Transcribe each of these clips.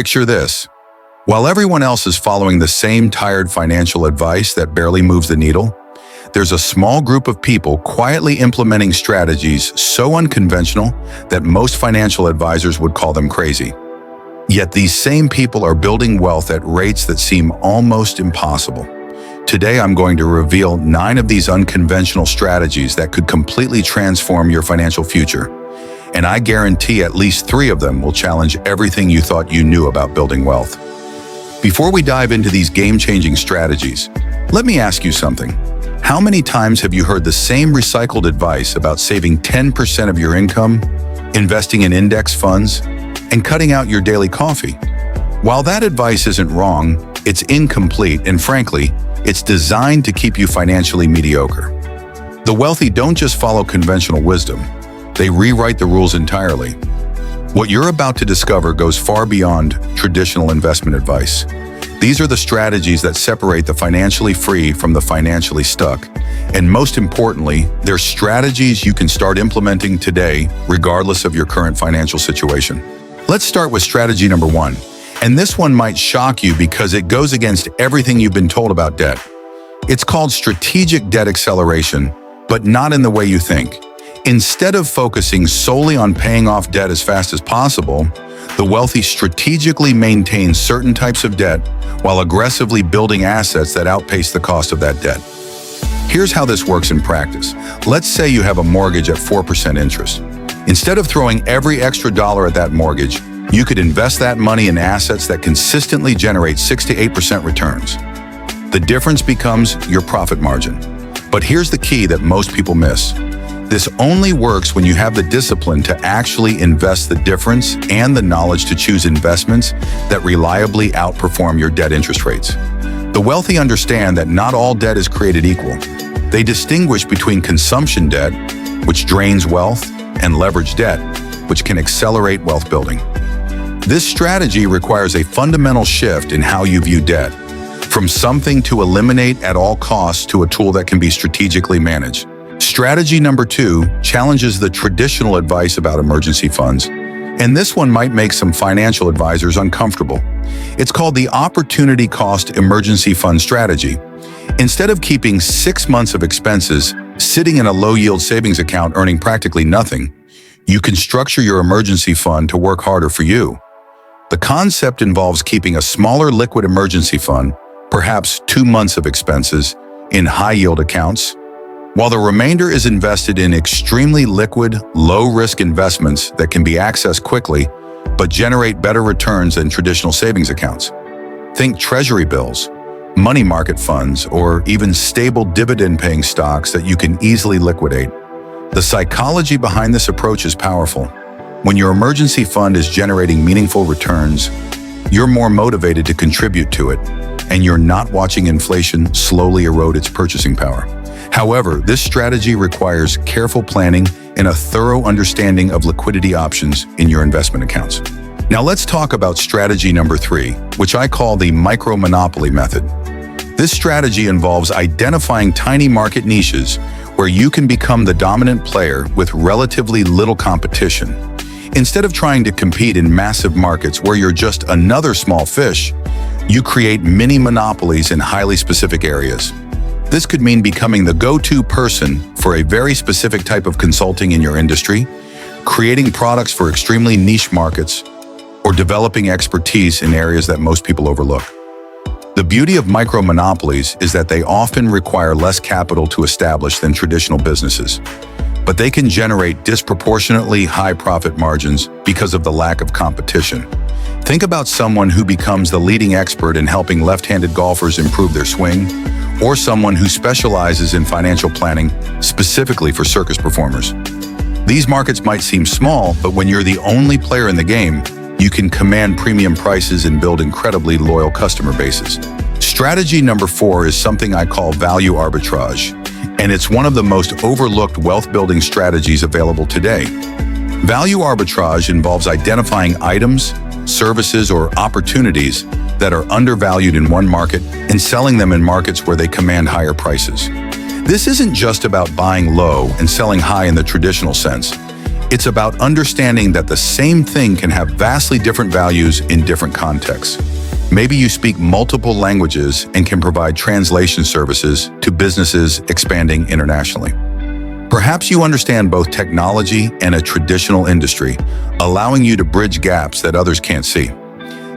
Picture this. While everyone else is following the same tired financial advice that barely moves the needle, there's a small group of people quietly implementing strategies so unconventional that most financial advisors would call them crazy. Yet these same people are building wealth at rates that seem almost impossible. Today, I'm going to reveal 9 of these unconventional strategies that could completely transform your financial future. And I guarantee at least 3 of them will challenge everything you thought you knew about building wealth. Before we dive into these game-changing strategies, let me ask you something. How many times have you heard the same recycled advice about saving 10% of your income, investing in index funds, and cutting out your daily coffee? While that advice isn't wrong, it's incomplete, and frankly, it's designed to keep you financially mediocre. The wealthy don't just follow conventional wisdom, they rewrite the rules entirely. What you're about to discover goes far beyond traditional investment advice. These are the strategies that separate the financially free from the financially stuck. And most importantly, they're strategies you can start implementing today, regardless of your current financial situation. Let's start with strategy number 1. And this one might shock you because it goes against everything you've been told about debt. It's called strategic debt acceleration, but not in the way you think. Instead of focusing solely on paying off debt as fast as possible, the wealthy strategically maintain certain types of debt while aggressively building assets that outpace the cost of that debt. Here's how this works in practice. Let's say you have a mortgage at 4% interest. Instead of throwing every extra dollar at that mortgage, you could invest that money in assets that consistently generate 6 to 8% returns. The difference becomes your profit margin. But here's the key that most people miss. This only works when you have the discipline to actually invest the difference and the knowledge to choose investments that reliably outperform your debt interest rates. The wealthy understand that not all debt is created equal. They distinguish between consumption debt, which drains wealth, and leverage debt, which can accelerate wealth building. This strategy requires a fundamental shift in how you view debt, from something to eliminate at all costs to a tool that can be strategically managed. Strategy number 2 challenges the traditional advice about emergency funds, and this one might make some financial advisors uncomfortable. It's called the opportunity cost emergency fund strategy. Instead of keeping 6 months of expenses sitting in a low-yield savings account earning practically nothing, you can structure your emergency fund to work harder for you. The concept involves keeping a smaller liquid emergency fund, perhaps 2 months of expenses, in high-yield accounts, while the remainder is invested in extremely liquid, low-risk investments that can be accessed quickly but generate better returns than traditional savings accounts. Think treasury bills, money market funds, or even stable dividend-paying stocks that you can easily liquidate. The psychology behind this approach is powerful. When your emergency fund is generating meaningful returns, you're more motivated to contribute to it, and you're not watching inflation slowly erode its purchasing power. However, this strategy requires careful planning and a thorough understanding of liquidity options in your investment accounts. Now let's talk about strategy number 3, which I call the micro-monopoly method. This strategy involves identifying tiny market niches where you can become the dominant player with relatively little competition. Instead of trying to compete in massive markets where you're just another small fish, you create mini monopolies in highly specific areas. This could mean becoming the go-to person for a very specific type of consulting in your industry, creating products for extremely niche markets, or developing expertise in areas that most people overlook. The beauty of micro-monopolies is that they often require less capital to establish than traditional businesses, but they can generate disproportionately high profit margins because of the lack of competition. Think about someone who becomes the leading expert in helping left-handed golfers improve their swing, or someone who specializes in financial planning specifically for circus performers. These markets might seem small, but when you're the only player in the game, you can command premium prices and build incredibly loyal customer bases. Strategy number 4 is something I call value arbitrage, and it's one of the most overlooked wealth-building strategies available today. Value arbitrage involves identifying items, services, or opportunities that are undervalued in one market and selling them in markets where they command higher prices. This isn't just about buying low and selling high in the traditional sense. It's about understanding that the same thing can have vastly different values in different contexts. Maybe you speak multiple languages and can provide translation services to businesses expanding internationally. Perhaps you understand both technology and a traditional industry, allowing you to bridge gaps that others can't see.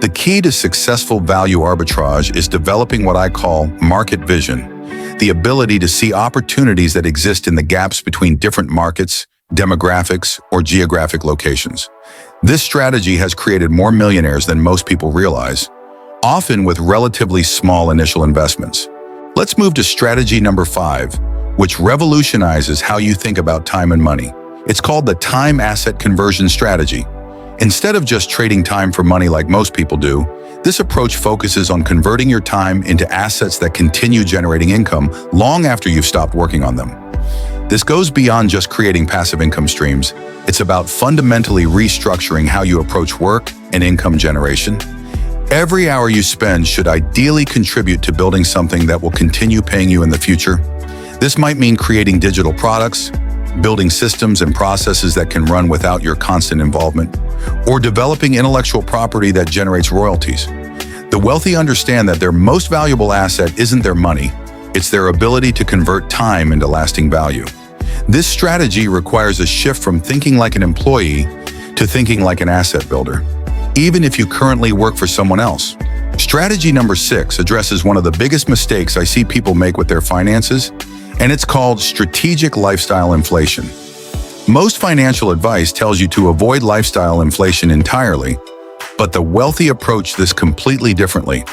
The key to successful value arbitrage is developing what I call market vision, the ability to see opportunities that exist in the gaps between different markets, demographics, or geographic locations. This strategy has created more millionaires than most people realize, often with relatively small initial investments. Let's move to strategy number 5, which revolutionizes how you think about time and money. It's called the time asset conversion strategy. Instead of just trading time for money like most people do, this approach focuses on converting your time into assets that continue generating income long after you've stopped working on them. This goes beyond just creating passive income streams. It's about fundamentally restructuring how you approach work and income generation. Every hour you spend should ideally contribute to building something that will continue paying you in the future. This might mean creating digital products, building systems and processes that can run without your constant involvement, or developing intellectual property that generates royalties. The wealthy understand that their most valuable asset isn't their money, it's their ability to convert time into lasting value. This strategy requires a shift from thinking like an employee to thinking like an asset builder, even if you currently work for someone else. Strategy number 6 addresses one of the biggest mistakes I see people make with their finances, and it's called strategic lifestyle inflation. Most financial advice tells you to avoid lifestyle inflation entirely, but the wealthy approach this completely differently.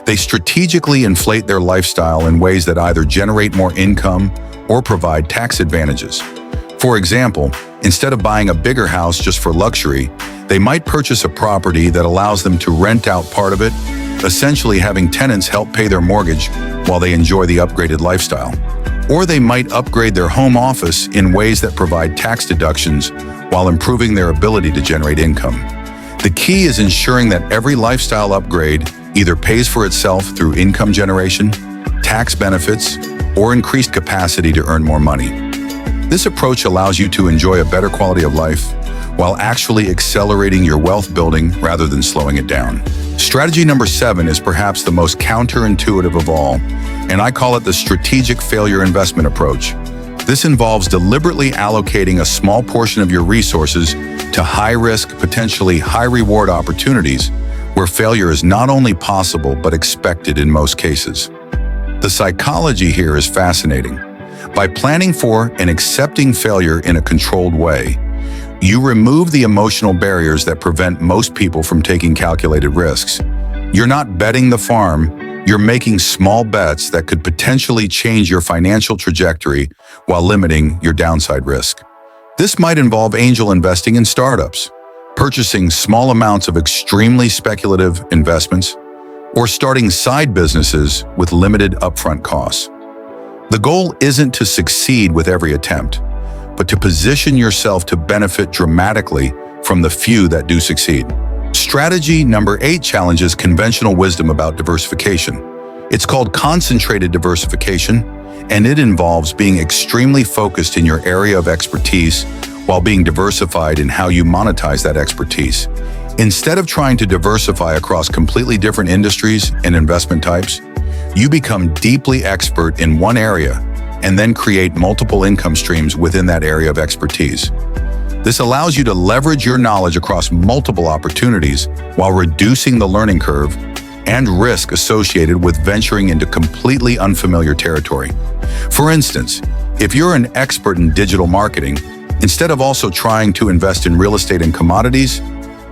They strategically inflate their lifestyle in ways that either generate more income or provide tax advantages. For example, instead of buying a bigger house just for luxury, they might purchase a property that allows them to rent out part of it, essentially having tenants help pay their mortgage while they enjoy the upgraded lifestyle. Or they might upgrade their home office in ways that provide tax deductions while improving their ability to generate income. The key is ensuring that every lifestyle upgrade either pays for itself through income generation, tax benefits, or increased capacity to earn more money. This approach allows you to enjoy a better quality of life while actually accelerating your wealth building rather than slowing it down. Strategy number 7 is perhaps the most counterintuitive of all, and I call it the strategic failure investment approach. This involves deliberately allocating a small portion of your resources to high-risk, potentially high-reward opportunities where failure is not only possible but expected in most cases. The psychology here is fascinating. By planning for and accepting failure in a controlled way, you remove the emotional barriers that prevent most people from taking calculated risks. You're not betting the farm, you're making small bets that could potentially change your financial trajectory while limiting your downside risk. This might involve angel investing in startups, purchasing small amounts of extremely speculative investments, or starting side businesses with limited upfront costs. The goal isn't to succeed with every attempt, but to position yourself to benefit dramatically from the few that do succeed. Strategy number 8 challenges conventional wisdom about diversification. It's called concentrated diversification, and it involves being extremely focused in your area of expertise while being diversified in how you monetize that expertise. Instead of trying to diversify across completely different industries and investment types, you become deeply expert in one area and then create multiple income streams within that area of expertise. This allows you to leverage your knowledge across multiple opportunities while reducing the learning curve and risk associated with venturing into completely unfamiliar territory. For instance, if you're an expert in digital marketing, instead of also trying to invest in real estate and commodities,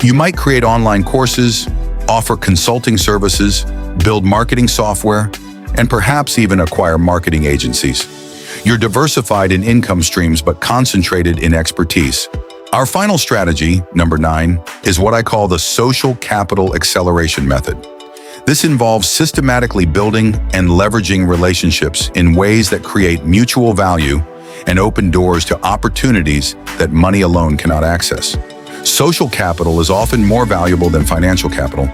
you might create online courses, offer consulting services, build marketing software, and perhaps even acquire marketing agencies. You're diversified in income streams but concentrated in expertise. Our final strategy, number 9, is what I call the social capital acceleration method. This involves systematically building and leveraging relationships in ways that create mutual value and open doors to opportunities that money alone cannot access. Social capital is often more valuable than financial capital,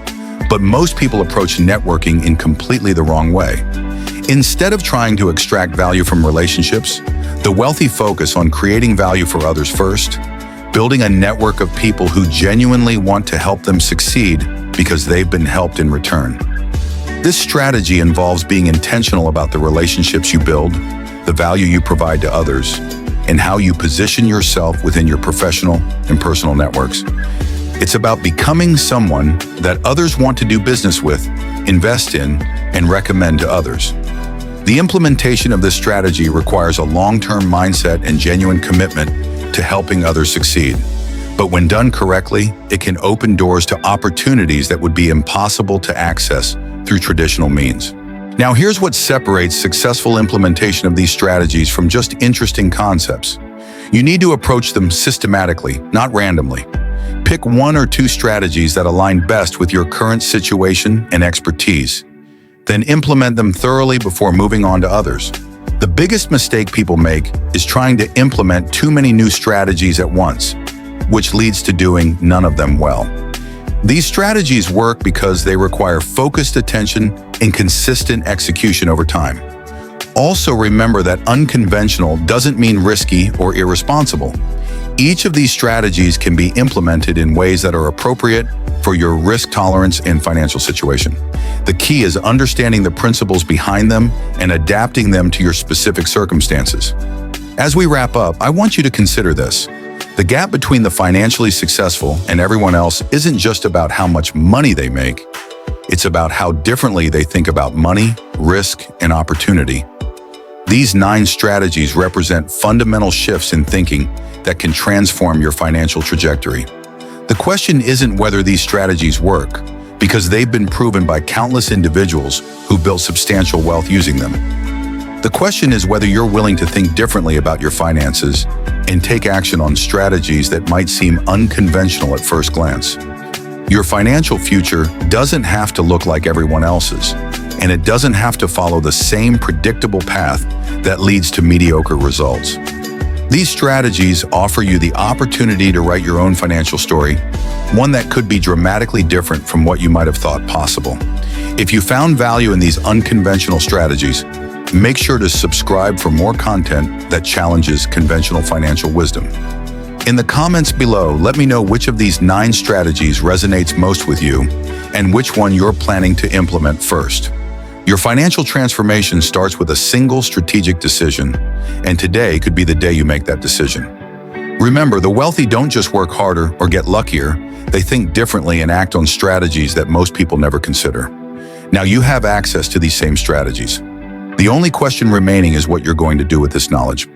but most people approach networking in completely the wrong way. Instead of trying to extract value from relationships, the wealthy focus on creating value for others first, building a network of people who genuinely want to help them succeed because they've been helped in return. This strategy involves being intentional about the relationships you build, the value you provide to others, and how you position yourself within your professional and personal networks. It's about becoming someone that others want to do business with, invest in, and recommend to others. The implementation of this strategy requires a long-term mindset and genuine commitment to helping others succeed. But when done correctly, it can open doors to opportunities that would be impossible to access through traditional means. Now, here's what separates successful implementation of these strategies from just interesting concepts. You need to approach them systematically, not randomly. Pick one or two strategies that align best with your current situation and expertise. Then implement them thoroughly before moving on to others. The biggest mistake people make is trying to implement too many new strategies at once, which leads to doing none of them well. These strategies work because they require focused attention and consistent execution over time. Also remember that unconventional doesn't mean risky or irresponsible. Each of these strategies can be implemented in ways that are appropriate for your risk tolerance and financial situation. The key is understanding the principles behind them and adapting them to your specific circumstances. As we wrap up, I want you to consider this. The gap between the financially successful and everyone else isn't just about how much money they make. It's about how differently they think about money, risk, and opportunity. These 9 strategies represent fundamental shifts in thinking that can transform your financial trajectory. The question isn't whether these strategies work, because they've been proven by countless individuals who built substantial wealth using them. The question is whether you're willing to think differently about your finances and take action on strategies that might seem unconventional at first glance. Your financial future doesn't have to look like everyone else's, and it doesn't have to follow the same predictable path that leads to mediocre results. These strategies offer you the opportunity to write your own financial story, one that could be dramatically different from what you might have thought possible. If you found value in these unconventional strategies, make sure to subscribe for more content that challenges conventional financial wisdom. In the comments below, let me know which of these 9 strategies resonates most with you and which one you're planning to implement first. Your financial transformation starts with a single strategic decision, and today could be the day you make that decision. Remember, the wealthy don't just work harder or get luckier, they think differently and act on strategies that most people never consider. Now you have access to these same strategies. The only question remaining is what you're going to do with this knowledge.